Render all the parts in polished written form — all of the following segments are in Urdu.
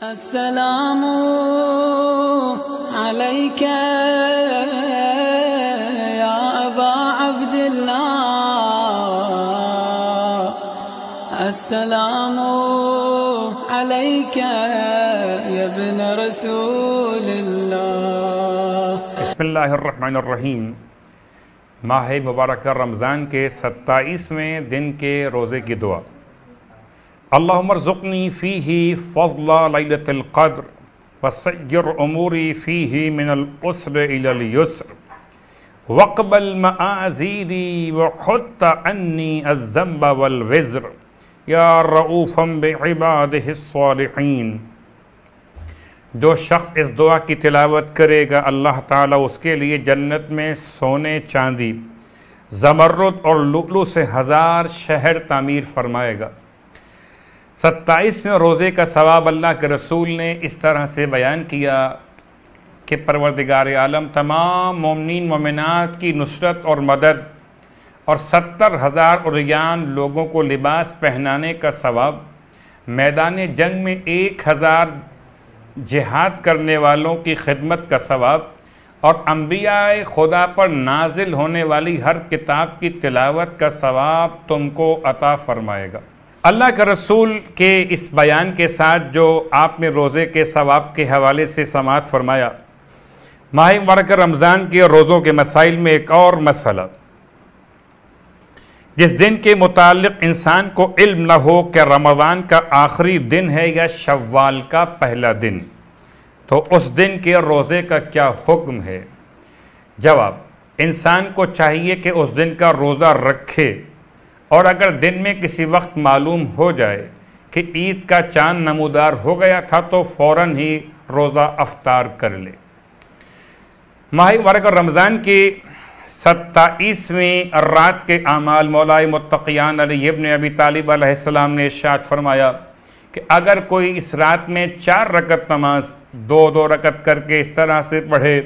السلام عليك يا أبا عبد الله السلام عليك يا ابن رسول الله بسم اللہ الرحمن الرحیم۔ ماہ مبارکہ رمضان کے 27ویں دن کے روزے کی دعا۔ اللہم ارزقنی فیہ فضل لیلۃ القدر وسیر اموری فیہ من العسر الی الیسر واقبل معاذیری وحط عنی الذنب والوزر یا رؤوفا بعبادہ الصالحین۔ جو شخص اس دعا کی تلاوت کرے گا اللہ تعالیٰ اس کے لیے جنت میں سونے چاندی زمرد اور لؤلؤ سے 1000 شہر تعمیر فرمائے گا۔ 27ویں روزے کا ثواب اللہ کے رسول نے اس طرح سے بیان کیا کہ پروردگار عالم تمام مومنین مومنات کی نصرت اور مدد اور 70,000 عریان لوگوں کو لباس پہنانے کا ثواب، میدان جنگ میں 1000 جہاد کرنے والوں کی خدمت کا ثواب اور انبیاء خدا پر نازل ہونے والی ہر کتاب کی تلاوت کا ثواب تم کو عطا فرمائے گا۔ اللہ کے رسول کے اس بیان کے ساتھ جو آپ نے روزے کے ثواب کے حوالے سے سماعت فرمایا، ماہ مبارکہ رمضان کے روزوں کے مسائل میں ایک اور مسئلہ، جس دن کے متعلق انسان کو علم نہ ہو کہ رمضان کا آخری دن ہے یا شوال کا پہلا دن، تو اس دن کے روزے کا کیا حکم ہے؟ جواب: انسان کو چاہیے کہ اس دن کا روزہ رکھے، اور اگر دن میں کسی وقت معلوم ہو جائے کہ عید کا چاند نمودار ہو گیا تھا تو فوراً ہی روزہ افطار کر لے۔ ماہ مبارکہ رمضان کی 27ویں رات کے اعمال مولائے متقیان علی ابن ابی طالب علیہ السلام نے ارشاد فرمایا کہ اگر کوئی اس رات میں 4 رکعت نماز 2 رکعت کر کے اس طرح سے پڑھے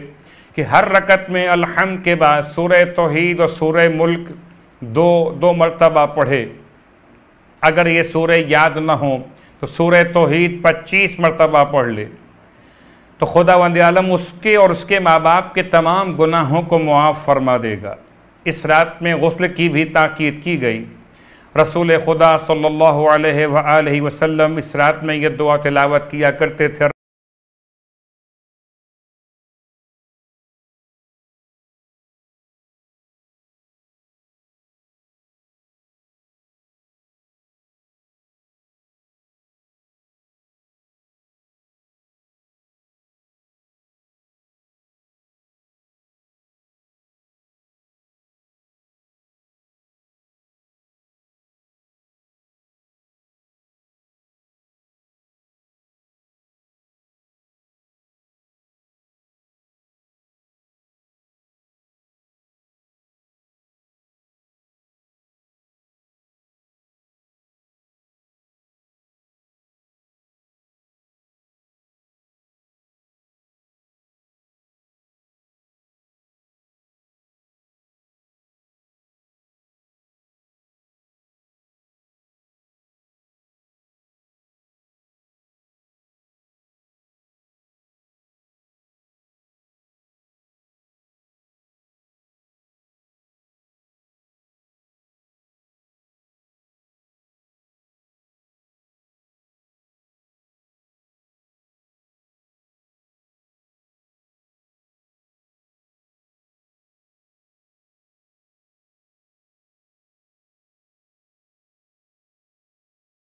کہ ہر رکعت میں الحمد کے بعد سورہ توحید اور سورہ ملک دو مرتبہ پڑھے، اگر یہ سورہ یاد نہ ہو تو سورہ توحید 25 مرتبہ پڑھ لے، تو خداوند عالم اس کے اور اس کے ماں باپ کے تمام گناہوں کو معاف فرما دے گا۔ اس رات میں غسل کی بھی تاکید کی گئی۔ رسول خدا صلی اللہ علیہ وآلہ وسلم اس رات میں یہ دعا تلاوت کیا کرتے تھے۔